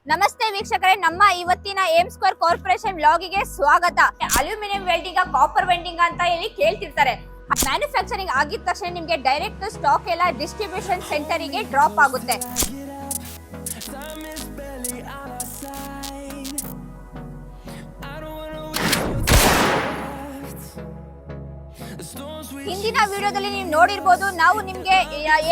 ನಮಸ್ತೆ ವೀಕ್ಷಕರೇ, ನಮ್ಮ ಇವತ್ತಿನ ಏಮ್ ಸ್ಕ್ವೇರ್ ಕಾರ್ಪೊರೇಷನ್ ವ್ಲಾಗಿಗೆ ಸ್ವಾಗತ. ಅಲ್ಯೂಮಿನಿಯಂ ವೆಲ್ಡಿಂಗ್, ಕಾಪರ್ ವೆಲ್ಡಿಂಗ್ ಅಂತ ಹೇಳಿ ಕೇಳ್ತಿರ್ತಾರೆ. ಮ್ಯಾನುಫ್ಯಾಕ್ಚರಿಂಗ್ ಆಗಿದ ತಕ್ಷಣ ನಿಮ್ಗೆ ಡೈರೆಕ್ಟ್ ಸ್ಟಾಕ್ ಎಲ್ಲ ಡಿಸ್ಟ್ರಿಬ್ಯೂಷನ್ ಸೆಂಟರ್ ಗೆ ಡ್ರಾಪ್ ಆಗುತ್ತೆ. ಹಿಂದಿನ ವಿಡಿಯೋದಲ್ಲಿ ನೀವು ನೋಡಿರ್ಬೋದು, ನಾವು ನಿಮ್ಗೆ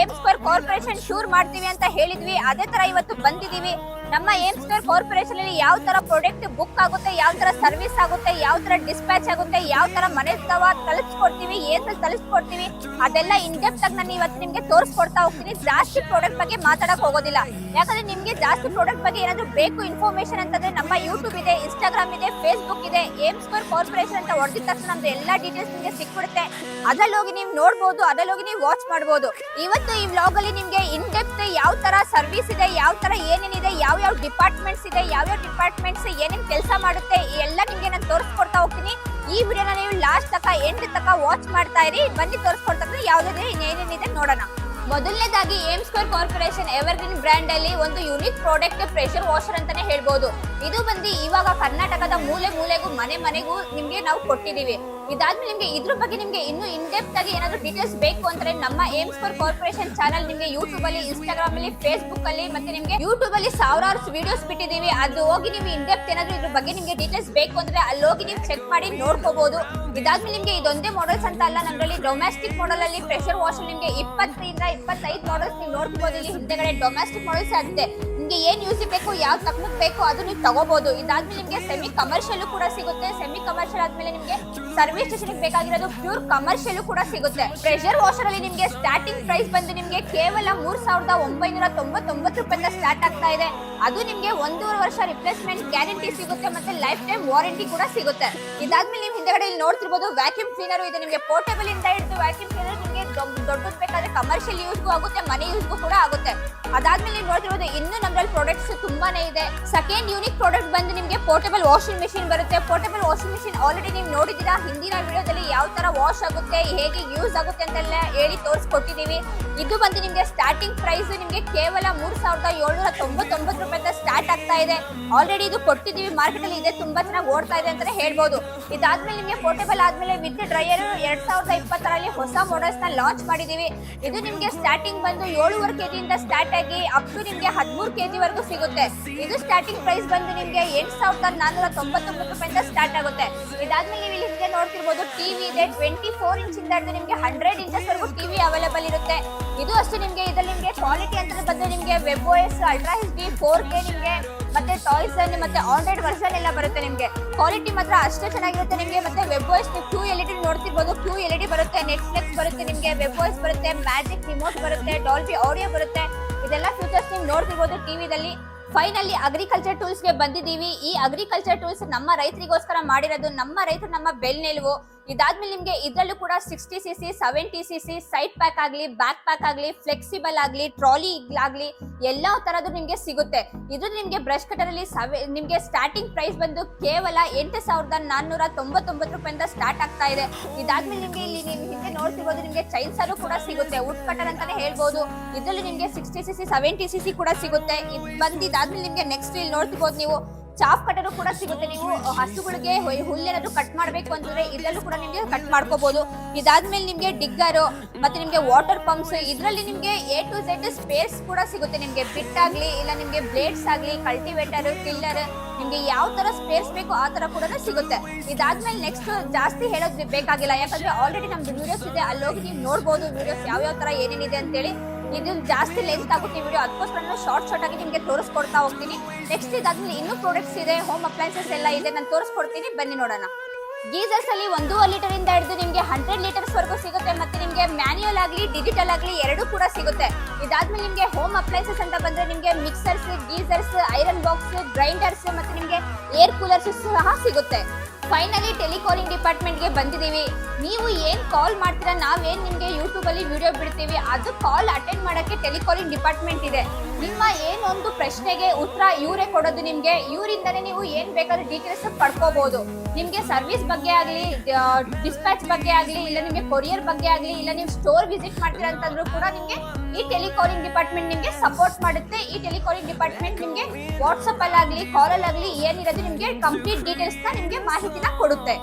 ಏಮ್ ಸ್ಕ್ವೇರ್ ಕಾರ್ಪೊರೇಷನ್ ಶೂರ್ ಮಾಡ್ತೀವಿ ಅಂತ ಹೇಳಿದ್ವಿ. ಅದೇ ತರ ಇವತ್ತು ಬಂದಿದೀವಿ. ನಮ್ಮ ಏಮ್ ಸ್ಕ್ವೇರ್ ಕಾರ್ಪೊರೇಷನ್ ಅಲ್ಲಿ ಯಾವ ತರ ಪ್ರಾಡಕ್ಟ್ ಬುಕ್ ಆಗುತ್ತೆ, ಯಾವ ತರ ಸರ್ವಿಸ್ ಆಗುತ್ತೆ, ಯಾವ ತರ ಡಿಸ್ಪ್ಯಾಚ್ ಆಗುತ್ತೆ, ಯಾವ ತರ ಮನೆ ತಲುಪಿಸ್ಕೊಡ್ತೀವಿ, ತಲುಪಿಸ್ಕೊಡ್ತೀವಿ, ಅದೆಲ್ಲ ಇನ್ ಡೆಪ್ತ್ ಆಗಿ ನಾನು ಇವತ್ತು ನಿಮ್ಗೆ ತೋರಿಸ್ಕೊಡ್ತಾ ಹೋಗ್ತೀನಿ. ಜಾಸ್ತಿ ಪ್ರಾಡಕ್ಟ್ ಬಗ್ಗೆ ಮಾತಾಡಕ್ ಹೋಗೋದಿಲ್ಲ, ಯಾಕಂದ್ರೆ ನಿಮ್ಗೆ ಜಾಸ್ತಿ ಪ್ರಾಡಕ್ಟ್ ಬಗ್ಗೆ ಏನಾದ್ರು ಬೇಕು ಇನ್ಫಾರ್ಮೇಶನ್ ಅಂತಂದ್ರೆ ನಮ್ಮ ಯೂಟ್ಯೂಬ್ ಇದೆ, ಇನ್ಸ್ಟಾಗ್ರಾಮ್ ಇದೆ, ಫೇಸ್ಬುಕ್ ಇದೆ. ಏಮ್ ಸ್ಕ್ವೇರ್ ಕಾರ್ಪೊರೇಷನ್ ಅಂತ ಹೊಡೆದ ತಕ್ಷಣ ನಮ್ದು ಎಲ್ಲಾ ಡೀಟೇಲ್ಸ್ ನಿಮ್ಗೆ ಸಿಕ್ಬಿಡುತ್ತೆ. ಅದ್ರಲ್ಲಿ ಹೋಗಿ ನೀವು ನೋಡ್ಬೋದು, ಅದ್ರಲ್ಲಿ ಹೋಗಿ ನೀವು ವಾಚ್ ಮಾಡ್ಬೋದು. ಇವತ್ತು ಈ ವ್ಲಾಗ್ ಅಲ್ಲಿ ನಿಮ್ಗೆ ಇನ್ ಡೆಪ್ತ್ ಯಾವ ತರ ಸರ್ವಿಸ್ ಇದೆ, ಯಾವ ತರ ಏನೇನಿದೆ, ಯಾವ ಡಿಪಾರ್ಟ್ಮೆಂಟ್ಸ್ ಇದೆ, ಯಾವ ಡಿಪಾರ್ಟ್ಮೆಂಟ್ಸ್ ಏನೇನ್ ಕೆಲಸ ಮಾಡುತ್ತೆ, ಎಲ್ಲ ನಿಮ್ಗೆ ನಾನು ತೋರಿಸ್ಕೊಡ್ತಾ ಹೋಗ್ತೀನಿ. ಈ ವಿಡಿಯೋನ ನೀವು ಲಾಸ್ಟ್ ತನಕ ಎಂಡ್ ತನಕ ವಾಚ್ ಮಾಡ್ತಾ ಇರಿ. ಬನ್ನಿ ತೋರಿಸ್ಕೊಡ್ತಾ ಯಾವ್ದಾದ್ರೆ ಏನೇನಿದೆ ನೋಡೋಣ. ಮೊದಲನೇದಾಗಿ Aim Square Corporation evergreen brand ಅಲ್ಲಿ ಒಂದು ಯೂನಿಕ್ ಪ್ರಾಡಕ್ಟ್ ಪ್ರೆಷರ್ ವಾಷರ್ ಅಂತಾನೆ ಹೇಳ್ಬೋದು. ಇದು ಬಂದು ಇವಾಗ ಕರ್ನಾಟಕದ ಮೂಲೆ ಮೂಲೆಗೂ ಮನೆಗೂ ನಿಮ್ಗೆ ನಾವು ಕೊಟ್ಟಿದೀವಿ. ಇದಾದ್ಮೇಲೆ ನಿಮ್ಗೆ ಇದ್ರ ಬಗ್ಗೆ ನಿಮ್ಗೆ ಇನ್ನು ಇನ್ ಡೆಪ್ತ್ ಆಗಿ ಏನಾದ್ರು ಡೀಟೇಲ್ಸ್ ಬೇಕು ಅಂದ್ರೆ ನಮ್ಮ ಏಮ್ ಸ್ಕ್ವೇರ್ ಕಾರ್ಪೊರೇಷನ್ ಚಾನಲ್ ನಿಮ್ಗೆ ಯೂಟ್ಯೂಬ್ ಅಲ್ಲಿ, ಇನ್ಸ್ಟಾಗ್ರಾಮ್ ಅಲ್ಲಿ, ಫೇಸ್ಬುಕ್ ಅಲ್ಲಿ ಮತ್ತೆ ನಿಮ್ಗೆ ಯೂಟ್ಯೂಬ್ ಅಲ್ಲಿ ಸಾವಿರಾರು ವಿಡಿಯೋಸ್ ಬಿಟ್ಟಿದೀವಿ. ಅದು ಹೋಗಿ ನೀವು ಇನ್ ಡೆಪ್ತ್ ಏನಾದ್ರು ಇದ್ರ ಬಗ್ಗೆ ನಿಮ್ಗೆ ಡೀಟೇಲ್ಸ್ ಬೇಕು ಅಂದ್ರೆ ಅಲ್ಲಿ ಹೋಗಿ ನೀವು ಚೆಕ್ ಮಾಡಿ ನೋಡ್ಕೋಬಹುದು. ಇದಾದ್ಮೇಲೆ ನಿಮ್ಗೆ ಇದೊಂದೇ ಮಾಡೆಲ್ಸ್ ಅಂತ ಅಲ್ಲ, ನಮ್ಮಲ್ಲಿ ಡೊಮೆಸ್ಟಿಕ್ ಮಾಡೆಲ್ ಅಲ್ಲಿ ಪ್ರೆಷರ್ ವಾಷರ್ ನಿಮ್ಗೆ 20 ರಿಂದ 25 ಮಾಡೆಲ್ಸ್ ನೀವು ನೋಡ್ಕೋಬಹುದು. ಇಲ್ಲಿ ಹಿಂದೆಗಡೆ ಡೊಮೆಸ್ಟಿಕ್ ಮಾಡೆಲ್ಸ್ ಆಗುತ್ತೆ. ನಿಮ್ಗೆ ಏನ್ ಯೂಸ್ ಬೇಕು, ಯಾವ ತಕ್ಕನಕ್ ಬೇಕು ಅದು ನೀವು ತಗೋಬಹುದು. ಇದಾದ್ಮೇಲೆ ನಿಮ್ಗೆ ಸೆಮಿ ಕಮರ್ಷಿಯಲ್ ಕೂಡ ಸಿಗುತ್ತೆ. ಸೆಮಿ ಕಮರ್ಷಿಯಲ್ ಆದ್ಮೇಲೆ ನಿಮ್ಗೆ ಸರ್ವಿಸ್ ಸ್ಟೇಷನ್ ಬೇಕಾಗಿರೋದು ಪ್ಯೂರ್ ಕಮರ್ಷಿಯಲ್ ಕೂಡ ಸಿಗುತ್ತೆ. ಪ್ರೆಷರ್ ವಾಷರ್ ಅಲ್ಲಿ ನಿಮ್ಗೆ ಸ್ಟಾರ್ಟಿಂಗ್ ಪ್ರೈಸ್ ಬಂದು ನಿಮ್ಗೆ ಕೇವಲ 3,999 ರೂಪಾಯಿಂದ ಸ್ಟಾರ್ಟ್ ಆಗ್ತಾ ಇದೆ. ಅದು ನಿಮ್ಗೆ 1.5 ವರ್ಷ ರಿಪ್ಲೇಸ್ಮೆಂಟ್ ಗ್ಯಾರಂಟಿ ಸಿಗುತ್ತೆ, ಮತ್ತೆ ಲೈಫ್ ಟೈಮ್ ವಾರಂಟಿ ಕೂಡ ಸಿಗುತ್ತೆ. ಇದಾದ್ಮೇಲೆ ನೀವು ಹಿಂದೆಗಡೆ ಇಲ್ಲಿ ನೋಡ್ತಿರ್ಬೋದು ವ್ಯಾಕ್ಯೂಮ್ ಕ್ಲೀನರ್ ಇದೆ. ನಿಮ್ಗೆ ಪೋರ್ಟೇಬಲ್ ಇಂದ ಹಿಡಿದು ವ್ಯಾಕ್ಯೂಮ್ ಕ್ಲೀನರ್ ನಿಮ್ಗೆ ದೊಡ್ಡದು ಬೇಕಾದ್ರೆ ಕಮರ್ಷಿಯಲ್ ಯೂಸ್ಗೂ ಆಗುತ್ತೆ, ಮನೆ ಯೂಸ್ಗೂ ಕೂಡ ಆಗುತ್ತೆ. ಅದಾದ್ಮೇಲೆ ನೀವು ನೋಡ್ತಿರ್ಬೋದು ಇನ್ನು ನಮ್ಮಲ್ಲಿ ಪ್ರಾಡಕ್ಟ್ಸ್ ತುಂಬಾನೇ ಇದೆ. ಸೆಕೆಂಡ್ ಯೂನಿಕ್ ಪ್ರಾಡಕ್ಟ್ ಬಂದು ನಿಮ್ಗೆ ಪೋರ್ಟೇಬಲ್ ವಾಷಿಂಗ್ ಮಿಷಿನ್ ಬರುತ್ತೆ. ಪೋರ್ಟೇಬಲ್ ವಾಷಿಂಗ್ ಮಿಷಿನ್ ಆಲ್ರೆಡಿ ನೀವು ನೋಡಿದ್ದೀರಾ ಹಿಂದಿನ ವಿಡಿಯೋದಲ್ಲಿ, ಯಾವ ತರ ವಾಶ್ ಆಗುತ್ತೆ, ಹೇಗೆ ಯೂಸ್ ಆಗುತ್ತೆ ಅಂತೆಲ್ಲ ಹೇಳಿ ತೋರಿಸ್ಕೊಟ್ಟಿದೀವಿ. ಇದು ಬಂದು ನಿಮ್ಗೆ ಸ್ಟಾರ್ಟಿಂಗ್ ಪ್ರೈಸ್ ನಿಮ್ಗೆ ಕೇವಲ 3,799 ರೂಪಾಯಿಂದ ಸ್ಟಾರ್ಟ್ ಆಗ್ತಾ ಇದೆ. ಆಲ್ರೆಡಿ ಇದು ಕೊಟ್ಟಿದೀವಿ, ಮಾರ್ಕೆಟ್ ಅಲ್ಲಿ ಇದೆ, ತುಂಬಾ ಚೆನ್ನಾಗಿ ಓಡ್ತಾ ಇದೆ ಅಂತಾನೆ ಹೇಳ್ಬೋದು. ಇದಾದ್ಮೇಲೆ ನಿಮ್ಗೆ ಪೋರ್ಟೇಬಲ್ ಆದ್ಮೇಲೆ ವಿತ್ ಡ್ರೈಯರ್ 2020ರಲ್ಲಿ ಹೊಸ ಮಾಡೆಲ್ಸ್ ನ ಲಾಂಚ್ ಮಾಡಿದೀವಿ. ಇದು ನಿಮ್ಗೆ ಸ್ಟಾರ್ಟಿಂಗ್ ಬಂದು 7.5 kg ಇಂದ ಸ್ಟಾರ್ಟ್ ಆಗಿ ಅಪ್ ಟು ನಿಮ್ಗೆ 13 kg ವರೆಗೂ ಸಿಗುತ್ತೆ. ಇದು ಸ್ಟಾರ್ಟಿಂಗ್ ಪ್ರೈಸ್ ಬಂದು ನಿಮ್ಗೆ 8,499 ರೂಪಾಯಿಂದ ಸ್ಟಾರ್ಟ್ ಆಗುತ್ತೆ. ಇದಾದ್ಮೇಲೆ ನೀವು ಇಲ್ಲಿ ಹಿಂದೆ ನೋಡ್ತಿರ್ಬೋದು ಟಿವಿ ಇದೆ. 24 ಇಂಚ್ ಇಂದ ಹಿಡಿದು ನಿಮ್ಗೆ 100 ಇಂಚಸ್ ವರೆಗೂ ಟಿವಿ ಅವೈಲೇಬಲ್ ಇರುತ್ತೆ. ಇದು ಅಷ್ಟೇ ನಿಮ್ಗೆ ಇದರಲ್ಲಿ ನಿಮ್ಗೆ ಕ್ವಾಲಿಟಿ ಅಂತ ಬಂದು ನಿಮ್ಗೆ web OS, ultra HD, 4K ನಿಮ್ಗೆ ಮತ್ತೆ ಟಾಯ್ಸ್ ಮತ್ತೆ ಆಂಡ್ರಾಯ್ಡ್ ವರ್ಷನ್ ಎಲ್ಲ ಬರುತ್ತೆ. ನಿಮ್ಗೆ ಕ್ವಾಲಿಟಿ ಮಾತ್ರ ಅಷ್ಟೇ ಚೆನ್ನಾಗಿರುತ್ತೆ ನಿಮ್ಗೆ. ಮತ್ತೆ ವೆಬ್ OS QLED ನೋಡ್ತಿರ್ಬೋದು, QLED ಬರುತ್ತೆ, ನೆಟ್ಫ್ಲಿಕ್ಸ್ ಬರುತ್ತೆ, ನಿಮ್ಗೆ ವೆಬ್ OS ಬರುತ್ತೆ, ಮ್ಯಾಜಿಕ್ ರಿಮೋಟ್ ಬರುತ್ತೆ, ಡಾಲ್ಬಿ ಆಡಿಯೋ ಬರುತ್ತೆ. ಇದೆಲ್ಲ ಫೀಚರ್ಸ್ ನೀವು ನೋಡ್ತಿರ್ಬೋದು ಟಿವಿದಲ್ಲಿ. ಫೈನಲಿ ಅಗ್ರಿಕಲ್ಚರ್ ಟೂಲ್ಸ್ ಗೆ ಬಂದಿದ್ದೀವಿ. ಈ ಅಗ್ರಿಕಲ್ಚರ್ ಟೂಲ್ಸ್ ನಮ್ಮ ರೈತರಿಗೋಸ್ಕರ ಮಾಡಿರೋದು. ನಮ್ಮ ರೈತರು ನಮ್ಮ ಬೆನ್ನೆಲುಬು. ಇದಾದ್ಮೇಲೆ ನಿಮ್ಗೆ ಇದ್ರಲ್ಲೂ ಕೂಡ 60cc, 70cc ಸೈಡ್ ಪ್ಯಾಕ್ ಆಗ್ಲಿ, ಬ್ಯಾಕ್ ಪ್ಯಾಕ್ ಆಗ್ಲಿ, ಫ್ಲೆಕ್ಸಿಬಲ್ ಆಗ್ಲಿ, ಟ್ರಾಲಿ ಆಗ್ಲಿ, ಎಲ್ಲಾ ತರದ್ದು ನಿಮ್ಗೆ ಸಿಗುತ್ತೆ. ಇದು ನಿಮ್ಗೆ ಬ್ರಷ್ ಕಟರ್ ಅಲ್ಲಿ ನಿಮ್ಗೆ ಸ್ಟಾರ್ಟಿಂಗ್ ಪ್ರೈಸ್ ಬಂದು ಕೇವಲ 8,499 ರೂಪಾಯಿಂದ ಸ್ಟಾರ್ಟ್ ಆಗ್ತಾ ಇದೆ. ಇದಾದ್ಮೇಲೆ ನಿಮ್ಗೆ ಇಲ್ಲಿ ನೀವು ಹಿಂದೆ ನೋಡ್ತಿರ್ಬೋದು ನಿಮ್ಗೆ ಚೈನ್ಸಾರು ಕೂಡ ಸಿಗುತ್ತೆ, ವುಡ್ ಕಟರ್ ಅಂತಾನೆ ಹೇಳ್ಬೋದು. ಇದ್ರಲ್ಲಿ ನಿಮ್ಗೆ 60cc, 70cc ಕೂಡ ಸಿಗುತ್ತೆ. ಇದಾದ್ಮೇಲೆ ನಿಮ್ಗೆ ನೆಕ್ಸ್ಟ್ ಇಲ್ಲಿ ನೋಡ್ತಿರ್ಬೋದು ನೀವು ಚಾಫ್ ಕಟರು ಕೂಡ ಸಿಗುತ್ತೆ. ನೀವು ಹಸುಗಳಿಗೆ ಹುಲ್ಲೇನಾದ್ರು ಕಟ್ ಮಾಡ್ಬೇಕು ಅಂತಂದ್ರೆ ಇದ್ರಲ್ಲೂ ಕೂಡ ನಿಮ್ಗೆ ಕಟ್ ಮಾಡ್ಕೋಬಹುದು. ಇದಾದ್ಮೇಲೆ ನಿಮ್ಗೆ ಡಿಗ್ಗರ್ ಮತ್ತೆ ನಿಮ್ಗೆ ವಾಟರ್ ಪಂಪ್ಸ್, ಇದ್ರಲ್ಲಿ ನಿಮ್ಗೆ A to Z ಸ್ಪೇಸ್ ಕೂಡ ಸಿಗುತ್ತೆ. ನಿಮ್ಗೆ ಬಿಟ್ ಆಗ್ಲಿ, ಇಲ್ಲ ನಿಮ್ಗೆ ಬ್ಲೇಡ್ಸ್ ಆಗ್ಲಿ, ಕಲ್ಟಿವೇಟರ್, ಟಿಲ್ಲರ್, ನಿಮ್ಗೆ ಯಾವ ತರ ಸ್ಪೇಸ್ ಬೇಕು ಆ ತರ ಕೂಡ ಸಿಗುತ್ತೆ. ಇದಾದ್ಮೇಲೆ ನೆಕ್ಸ್ಟ್ ಜಾಸ್ತಿ ಹೇಳೋದು ಬೇಕಾಗಿಲ್ಲ, ಯಾಕಂದ್ರೆ ಆಲ್ರೆಡಿ ನಮ್ದು ವಿಡಿಯೋಸ್ ಇದೆ, ಅಲ್ಲಿ ಹೋಗಿ ನೀವು ನೋಡ್ಬೋದು ವಿಡಿಯೋಸ್ ಯಾವ ತರ ಏನೇನಿದೆ ಅಂತೇಳಿ. ಇದು ಜಾಸ್ತಿ ಲೆಂತ್ ಆಗುತ್ತೆ ವಿಡಿಯೋ, ಅದಕ್ಕೋಸ್ಕರ ನಾನು ಶಾರ್ಟ್ ಆಗಿ ನಿಮ್ಗೆ ತೋರಿಸ್ಕೊಡ್ತಾ ಹೋಗ್ತೀನಿ. ನೆಕ್ಸ್ಟ್ ಇದಾದ್ಮೇಲೆ ಇನ್ನೂ ಪ್ರಾಡಕ್ಟ್ಸ್ ಇದೆ, ಹೋಮ್ ಅಪ್ಲೈನ್ಸಸ್ ಎಲ್ಲ ಇದೆ, ನಾನು ತೋರಿಸ್ಕೊಡ್ತೀನಿ, ಬನ್ನಿ ನೋಡೋಣ. ಗೀಸರ್ಸ್ ಅಲ್ಲಿ 1.5 ಲೀಟರ್ ಇಂದ ಹಿಡಿದು ನಿಮ್ಗೆ 100 ಲೀಟರ್ಸ್ ವರೆಗೂ ಸಿಗುತ್ತೆ. ಮತ್ತೆ ನಿಮ್ಗೆ ಮ್ಯಾನ್ಯುಯಲ್ ಆಗ್ಲಿ, ಡಿಜಿಟಲ್ ಆಗ್ಲಿ ಎರಡೂ ಕೂಡ ಸಿಗುತ್ತೆ. ಇದಾದ್ಮೇಲೆ ನಿಮ್ಗೆ ಹೋಮ್ ಅಪ್ಲೈನ್ಸಸ್ ಅಂತ ಬಂದ್ರೆ ನಿಮ್ಗೆ mixers, geysers, iron box, grinders ಮತ್ತೆ ನಿಮ್ಗೆ ಏರ್ ಕೂಲರ್ಸ್ ಸಹ ಸಿಗುತ್ತೆ. ಫೈನಲಿ ಟೆಲಿಕಾಲಿಂಗ್ ಡಿಪಾರ್ಟ್ಮೆಂಟ್ ಗೆ ಬಂದಿದ್ದೀವಿ. ನೀವು ಏನ್ ಕಾಲ್ ಮಾಡ್ತೀರಾ, ನಾವೇನ್ ನಿಮ್ಗೆ ಯೂಟ್ಯೂಬ್ ಅಲ್ಲಿ ವಿಡಿಯೋ ಬಿಡ್ತೀವಿ, ಅದು ಕಾಲ್ ಅಟೆಂಡ್ ಮಾಡಕ್ಕೆ ಟೆಲಿಕಾಲಿಂಗ್ ಡಿಪಾರ್ಟ್ಮೆಂಟ್ ಇದೆ. ನಿಮ್ಮ ಏನೊಂದು ಪ್ರಶ್ನೆಗೆ ಉತ್ತರ ಇವರೇ ಕೊಡೋದು. ನಿಮ್ಗೆ ಇವರಿಂದನೇ ನೀವು ಏನ್ ಬೇಕಾದ್ರೂ ಡೀಟೇಲ್ಸ್ ಪಡ್ಕೋಬಹುದು. ನಿಮ್ಗೆ ಸರ್ವಿಸ್ ಬಗ್ಗೆ ಆಗ್ಲಿ, ಡಿಸ್ಪ್ಯಾಚ್ ಬಗ್ಗೆ ಆಗ್ಲಿ, ಇಲ್ಲ ನಿಮ್ಗೆ ಕೊರಿಯರ್ ಬಗ್ಗೆ ಆಗ್ಲಿ, ಇಲ್ಲ ನೀವು ಸ್ಟೋರ್ ವಿಸಿಟ್ ಮಾಡ್ತೀರಾ ಅಂತಂದ್ರೂ ಕೂಡ ನಿಮ್ಗೆ ಈ ಟೆಲಿಕಾಲಿಂಗ್ ಡಿಪಾರ್ಟ್ಮೆಂಟ್ ನಿಮ್ಗೆ ಸಪೋರ್ಟ್ ಮಾಡುತ್ತೆ. ಈ ಟೆಲಿಕಾಲಿಂಗ್ ಡಿಪಾರ್ಟ್ಮೆಂಟ್ ನಿಮ್ಗೆ ವಾಟ್ಸ್ಆಪ್ ಅಲ್ಲಾಗ್ಲಿ ಕಾಲ್ ಅಲ್ಲಾಗ್ಲಿ ಏನಿರೋದು ನಿಮ್ಗೆ ಕಂಪ್ಲೀಟ್ ಡೀಟೇಲ್ಸ್ ನ ನಿಮ್ಗೆ ಮಾಹಿತಿನ ಕೊಡುತ್ತೆ.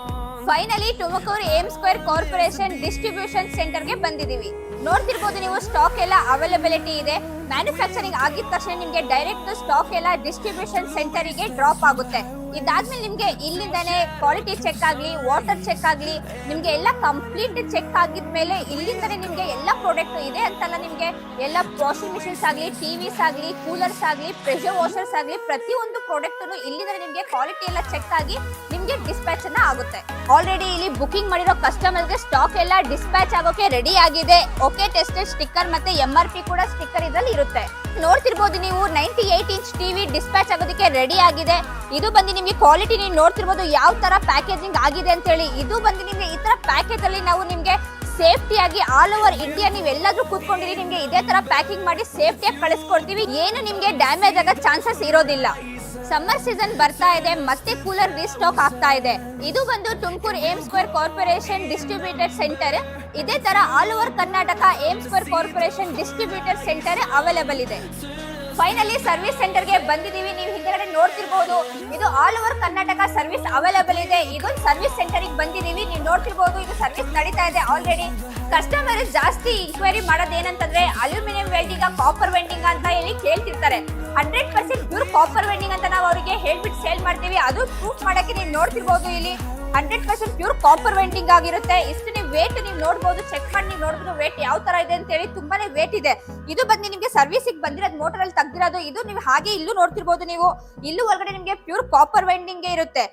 Finally Tumakuru Aim Square Corporation distribution centre ಗೆ ಬಂದಿದೀವಿ. ನೋಡ್ತಿರ್ಬೋದು ನೀವು ಸ್ಟಾಕ್ ಎಲ್ಲ ಅವೈಲಬಿಲಿಟಿ ಇದೆ. ಮ್ಯಾನುಫ್ಯಾಕ್ಚರಿಂಗ್ ಆಗಿದ ತಕ್ಷಣ ನಿಮ್ಗೆ ಡೈರೆಕ್ಟ್ ಸ್ಟಾಕ್ ಎಲ್ಲ ಡಿಸ್ಟ್ರಿಬ್ಯೂಷನ್ ಸೆಂಟರ್ ಗೆ ಡ್ರಾಪ್ ಆಗುತ್ತೆ. ಇದಾದ್ಮೇಲೆ ನಿಮ್ಗೆ ಇಲ್ಲಿಂದಾನೆ ಕ್ವಾಲಿಟಿ ಚೆಕ್ ಆಗ್ಲಿ ವಾಟರ್ ಚೆಕ್ ಆಗ್ಲಿ ನಿಮ್ಗೆ ಎಲ್ಲ ಕಂಪ್ಲೀಟ್ ಚೆಕ್ ಆಗಿದ್ಮೇಲೆ ಇಲ್ಲಿಂದಾನೆ ನಿಮ್ಗೆ ಎಲ್ಲ ಪ್ರಾಡಕ್ಟ್ ಇದೆ ಅಂತಲ್ಲ, ನಿಮ್ಗೆ ಎಲ್ಲ ವಾಷಿಂಗ್ ಮಿಷಿನ್ಸ್ ಆಗ್ಲಿ ಟಿವಿಸ್ ಆಗ್ಲಿ ಕೂಲರ್ಸ್ ಆಗ್ಲಿ ಪ್ರೆಷರ್ ವಾಷರ್ಸ್ ಆಗ್ಲಿ ಪ್ರತಿಯೊಂದು ಪ್ರಾಡಕ್ಟ್ ಇಲ್ಲಿಂದಾನೆ ನಿಮ್ಗೆ ಕ್ವಾಲಿಟಿ ಎಲ್ಲ ಚೆಕ್ ಆಗಿ ನಿಮ್ಗೆ ಡಿಸ್ಪ್ಯಾಚ್ ಅನ್ನ ಆಗುತ್ತೆ. ಆಲ್ರೆಡಿ ಇಲ್ಲಿ ಬುಕಿಂಗ್ ಮಾಡಿರೋ ಕಸ್ಟಮರ್ ಗೆ ಸ್ಟಾಕ್ ಎಲ್ಲ ಡಿಸ್ಪ್ಯಾಚ್ ಆಗೋಕೆ ರೆಡಿ ಆಗಿದೆ. ಓಕೆ ಟೆಸ್ಟೆಡ್ ಸ್ಟಿಕ್ಕರ್ ಮತ್ತೆ MRP ಕೂಡ ಸ್ಟಿಕ್ಕರ್ ಇದ್ರಲ್ಲಿ ಇರುತ್ತೆ. ನೋಡ್ತಿರ್ಬೋದು ನೀವು 98 ಇಂಚ್ ಟಿವಿ ಡಿಸ್ಪ್ಯಾಚ್ ಆಗೋದಕ್ಕೆ ರೆಡಿ ಆಗಿದೆ. ಇದು ಬಂದು ನಿಮ್ಗೆ ಕ್ವಾಲಿಟಿ ನೀವು ನೋಡ್ತಿರ್ಬೋದು ಯಾವ ತರ ಪ್ಯಾಕೇಜಿಂಗ್ ಆಗಿದೆ ಅಂತ ಹೇಳಿ. ಇದು ಬಂದು ನಿಮ್ಗೆ ಈ ತರ ಪ್ಯಾಕೇಜ್ ಅಲ್ಲಿ ನಾವು ನಿಮ್ಗೆ ಸೇಫ್ಟಿ ಆಗಿ ಆಲ್ ಓವರ್ ಇಂಡಿಯಾ ನೀವು ಎಲ್ಲಾದ್ರೂ ಕೂತ್ಕೊಂಡಿರಿ ನಿಮ್ಗೆ ಇದೇ ತರ ಪ್ಯಾಕಿಂಗ್ ಮಾಡಿ ಸೇಫ್ಟಿಯಾಗಿ ಕಳಿಸ್ಕೊಡ್ತೀವಿ. ಏನು ನಿಮ್ಗೆ ಡ್ಯಾಮೇಜ್ ಆಗೋ ಚಾನ್ಸಸ್ ಇರೋದಿಲ್ಲ. ಸಮ್ಮರ್ ಸೀಸನ್ ಬರ್ತಾ ಇದೆ, ಮತ್ತೆ ಕೂಲರ್ ರೀಸ್ಟಾಕ್ ಆಗ್ತಾ ಇದೆ. ಇದು ಬಂದು Tumakuru Aim Square Corporation distributor centre. ಇದೇ ತರ all over Karnataka Aim Square Corporation distributor centre available ಇದೆ. ಫೈನಲಿ ಸರ್ವಿಸ್ ಸೆಂಟರ್ ಗೆ ಬಂದಿದೀವಿ. ನೀವು ಹಿಂದೆಗಡೆ ನೋಡ್ತಿರ್ಬೋದು ಇದು all over Karnataka service available ಇದೆ. ಇದೊಂದು ಸರ್ವಿಸ್ ಸೆಂಟರ್ ಗೆ ಬಂದಿದೀವಿ. ನೀವು ನೋಡ್ತಿರ್ಬೋದು ಇದು ಸರ್ವಿಸ್ ನಡೀತಾ ಇದೆ ಆಲ್ರೆಡಿ. ಕಸ್ಟಮರ್ ಜಾಸ್ತಿ ಇನ್ಕ್ವೈರಿ ಮಾಡೋದು ಏನಂತಂದ್ರೆ ಅಲ್ಯೂಮಿನಿಯಂ ವೆಲ್ಡಿಂಗ್ ಕಾಪರ್ ವೆಲ್ಡಿಂಗ್ ಅಂತ ಹೇಳಿ ಕೇಳ್ತಿರ್ತಾರೆ. 100% ಪ್ಯೂರ್ ಕಾಪರ್ ವೆಲ್ಡಿಂಗ್ ಅಂತ ನಾವು ಅವರಿಗೆ ಹೇಳ್ಬಿಟ್ಟು ಸೇಲ್ ಮಾಡ್ತೀವಿ. ಅದು ಪ್ರೂಫ್ ಮಾಡಕ್ಕೆ ನೀವು ನೋಡ್ತಿರ್ಬೋದು ಇಲ್ಲಿ 100% ಪ್ಯೂರ್ ಕಾಪರ್ ವೆಲ್ಡಿಂಗ್ ಆಗಿರುತ್ತೆ. ಇಷ್ಟು ನೀವು ವೇಟ್ ನೀವು ನೋಡ್ಬೋದು, ಚೆಕ್ ಮಾಡಿ ನೀವು ನೋಡ್ಬೋದು ವೇಟ್ ಯಾವ ತರ ಇದೆ ಅಂತ ಹೇಳಿ. ತುಂಬಾನೇ ವೇಟ್ ಇದೆ. ಇದು ಬಂದು ನಿಮ್ಗೆ ಸರ್ವಿಸಿಗೆ ಬಂದಿರೋದು ಮೋಟರ್ ಅಲ್ಲಿ ತೆಗ್ದಿರೋದು. ಇದು ನೀವು ಹಾಗೆ ಇಲ್ಲೂ ನೋಡ್ತಿರ್ಬೋದು ನೀವು. ಇಲ್ಲೂ ಒಳಗಡೆ ನಿಮ್ಗೆ ಪ್ಯೂರ್ ಕಾಪರ್ ವೆಲ್ಡಿಂಗ್ ಇರುತ್ತೆ.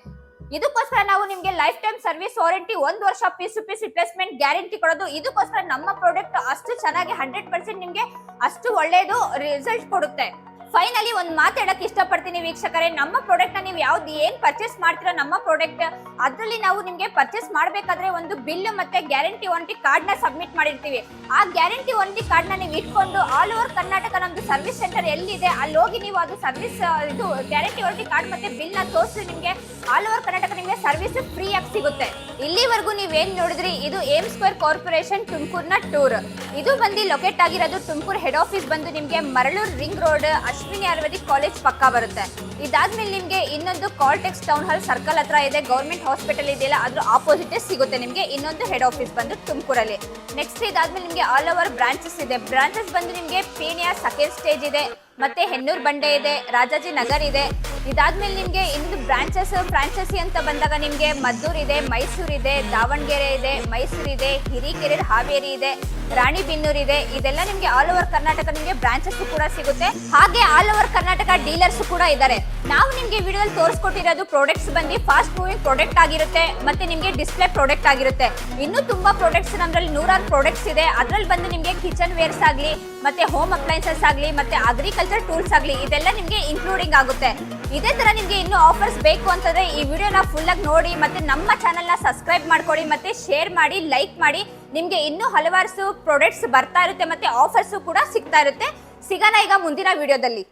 ಇದಕ್ಕೋಸ್ಕರ ನಾವು ನಿಮ್ಗೆ ಲೈಫ್ ಟೈಮ್ ಸರ್ವಿಸ್ ವಾರಂಟಿ 1 ವರ್ಷ piece to piece replacement guarantee ಕೊಡೋದು. ಇದಕ್ಕೋಸ್ಕರ ನಮ್ಮ ಪ್ರಾಡಕ್ಟ್ ಅಷ್ಟು ಚೆನ್ನಾಗಿ 100% ನಿಮ್ಗೆ ಅಷ್ಟು ಒಳ್ಳೇದು ರಿಸಲ್ಟ್ ಕೊಡುತ್ತೆ. ಫೈನಲಿ ಒಂದು ಮಾತಾಡಕ್ ಇಷ್ಟಪಡ್ತೀನಿ ವೀಕ್ಷಕರೇ, ನಮ್ಮ ಪ್ರಾಡಕ್ಟ್ ನ ನೀವು ಯಾವ್ದು ಏನ್ ಪರ್ಚೇಸ್ ಮಾಡ್ತೀರಾ ನಮ್ಮ ಪ್ರಾಡಕ್ಟ್ ಅದ್ರಲ್ಲಿ ನಾವು ನಿಮ್ಗೆ ಪರ್ಚೇಸ್ ಮಾಡ್ಬೇಕಾದ್ರೆ ಒಂದು ಬಿಲ್ ಮತ್ತೆ ಗ್ಯಾರಂಟಿ ವಾರಂಟಿ ಕಾರ್ಡ್ ನ ಸಬ್ಮಿಟ್ ಮಾಡಿರ್ತೀವಿ. ಆ ಗ್ಯಾರಂಟಿ ವಾರಂಟಿ ಕಾರ್ಡ್ ನ ನೀವು ಇಟ್ಕೊಂಡು ಆಲ್ ಓವರ್ ಕರ್ನಾಟಕ ನಮ್ದು ಸರ್ವಿಸ್ ಸೆಂಟರ್ ಎಲ್ಲಿದೆ ಅಲ್ಲಿ ಹೋಗಿ ನೀವು ಅದು ಸರ್ವಿಸ್ ಇದು ಗ್ಯಾರಂಟಿ ವಾರಂಟಿ ಕಾರ್ಡ್ ಮತ್ತೆ ಬಿಲ್ ನ ತೋರಿಸಿ ನಿಮ್ಗೆ ಆಲ್ ಓವರ್ ಕರ್ನಾಟಕ ನಿಮ್ಗೆ ಸರ್ವಿಸ್ ಫ್ರೀ ಆಗಿ ಸಿಗುತ್ತೆ. ಇಲ್ಲಿವರೆಗೂ ನೀವೇನ್ ನೋಡಿದ್ರಿ ಇದು ಏಮ್ ಸ್ಕ್ವೇರ್ ಕಾರ್ಪೊರೇಷನ್ ತುಮಕೂರ್ನ ಟೂರ್. ಇದು ಬಂದು ಲೊಕೇಟ್ ಆಗಿರೋದು ತುಮಕೂರು ಹೆಡ್ ಆಫೀಸ್ ಬಂದು ನಿಮ್ಗೆ Maralur ring road Ashwini Ayurvedic college ಪಕ್ಕ ಬರುತ್ತೆ. ಇದಾದ್ಮೇಲೆ ನಿಮ್ಗೆ ಇನ್ನೊಂದು ಕಾಲ್ಟೆಕ್ಸ್ ಟೌನ್ ಹಾಲ್ ಸರ್ಕಲ್ ಹತ್ರ ಇದೆ, ಗೌರ್ಮೆಂಟ್ ಹಾಸ್ಪಿಟಲ್ ಇದೆಯಲ್ಲ ಅದ್ರ ಆಪೋಸಿಟ್ ಸಿಗುತ್ತೆ ನಿಮ್ಗೆ ಇನ್ನೊಂದು ಹೆಡ್ ಆಫೀಸ್ ಬಂದು ತುಮಕೂರಲ್ಲಿ. ನೆಕ್ಸ್ಟ್ ಇದಾದ್ಮೇಲೆ ನಿಮ್ಗೆ ಆಲ್ ಓವರ್ ಬ್ರಾಂಚಸ್ ಇದೆ. ಬ್ರಾಂಚಸ್ ಬಂದು ನಿಮ್ಗೆ ಪೀಣ್ಯ ಸೆಕೆಂಡ್ ಸ್ಟೇಜ್ ಇದೆ, ಮತ್ತೆ ಹೆನ್ನೂರ್ ಬಂಡೆ ಇದೆ, ರಾಜಾಜಿ ನಗರ್ ಇದೆ. ಇದಾದ್ಮೇಲೆ ನಿಮ್ಗೆ ಇನ್ನು ಬ್ರಾಂಚಸ್ ಫ್ರಾಂಚೈಸಿ ಅಂತ ಬಂದಾಗ ನಿಮ್ಗೆ ಮದ್ದೂರ್ ಇದೆ, ಮೈಸೂರು ಇದೆ, ದಾವಣಗೆರೆ ಇದೆ, ಮೈಸೂರು ಇದೆ, ಹಿರೀಕೆರೆ ಹಾವೇರಿ ಇದೆ, ರಾಣಿಬೆನ್ನೂರು ಇದೆ. ಇದೆಲ್ಲ ನಿಮ್ಗೆ ಆಲ್ ಓವರ್ ಕರ್ನಾಟಕ ನಿಮ್ಗೆ ಬ್ರಾಂಚಸ್ ಕೂಡ ಸಿಗುತ್ತೆ. ಹಾಗೆ ಆಲ್ ಓವರ್ ಕರ್ನಾಟಕ ಡೀಲರ್ಸ್ ಕೂಡ ಇದ್ದಾರೆ. ನಾವು ನಿಮ್ಗೆ ವಿಡಿಯೋದಲ್ಲಿ ತೋರಿಸ್ಕೊಟ್ಟಿರೋದು ಪ್ರಾಡಕ್ಟ್ಸ್ ಬಂದು ಫಾಸ್ಟ್ ಮೂವಿಂಗ್ ಪ್ರಾಡಕ್ಟ್ ಆಗಿರುತ್ತೆ, ಮತ್ತೆ ನಿಮ್ಗೆ ಡಿಸ್ಪ್ಲೇ ಪ್ರಾಡಕ್ಟ್ ಆಗಿರುತ್ತೆ. ಇನ್ನೂ ತುಂಬಾ ಪ್ರಾಡಕ್ಟ್ಸ್ ನಮ್ಮಲ್ಲಿ 100 ಪ್ರಾಡಕ್ಟ್ಸ್ ಇದೆ. ಅದ್ರಲ್ಲಿ ಬಂದು ನಿಮ್ಗೆ ಕಿಚನ್ ವೇರ್ಸ್ ಆಗ್ಲಿ, ಮತ್ತೆ ಹೋಮ್ ಅಪ್ಲೈನ್ಸಸ್ ಆಗ್ಲಿ, ಮತ್ತೆ ಅಗ್ರಿಕಲ್ಚರ್ ಟೂಲ್ಸ್ ಆಗ್ಲಿ ಇದೆಲ್ಲ ನಿಮ್ಗೆ ಇನ್ಕ್ಲೂಡಿಂಗ್ ಆಗುತ್ತೆ. ಇದೇ ತರ ನಿಮ್ಗೆ ಇನ್ನೂ ಆಫರ್ಸ್ ಬೇಕು ಅಂತಂದ್ರೆ ಈ ವಿಡಿಯೋನ ಫುಲ್ ಆಗಿ ನೋಡಿ, ಮತ್ತೆ ನಮ್ಮ ಚಾನೆಲ್ ನ ಸಬ್ಸ್ಕ್ರೈಬ್ ಮಾಡ್ಕೊಳ್ಳಿ, ಮತ್ತೆ ಶೇರ್ ಮಾಡಿ, ಲೈಕ್ ಮಾಡಿ. ನಿಮ್ಗೆ ಇನ್ನೂ ಹಲವಾರು ಪ್ರಾಡಕ್ಟ್ಸ್ ಬರ್ತಾ ಇರುತ್ತೆ, ಮತ್ತೆ ಆಫರ್ಸ್ ಕೂಡ ಸಿಗ್ತಾ ಇರುತ್ತೆ. ಸಿಗೋಣ ಈಗ ಮುಂದಿನ ವಿಡಿಯೋದಲ್ಲಿ.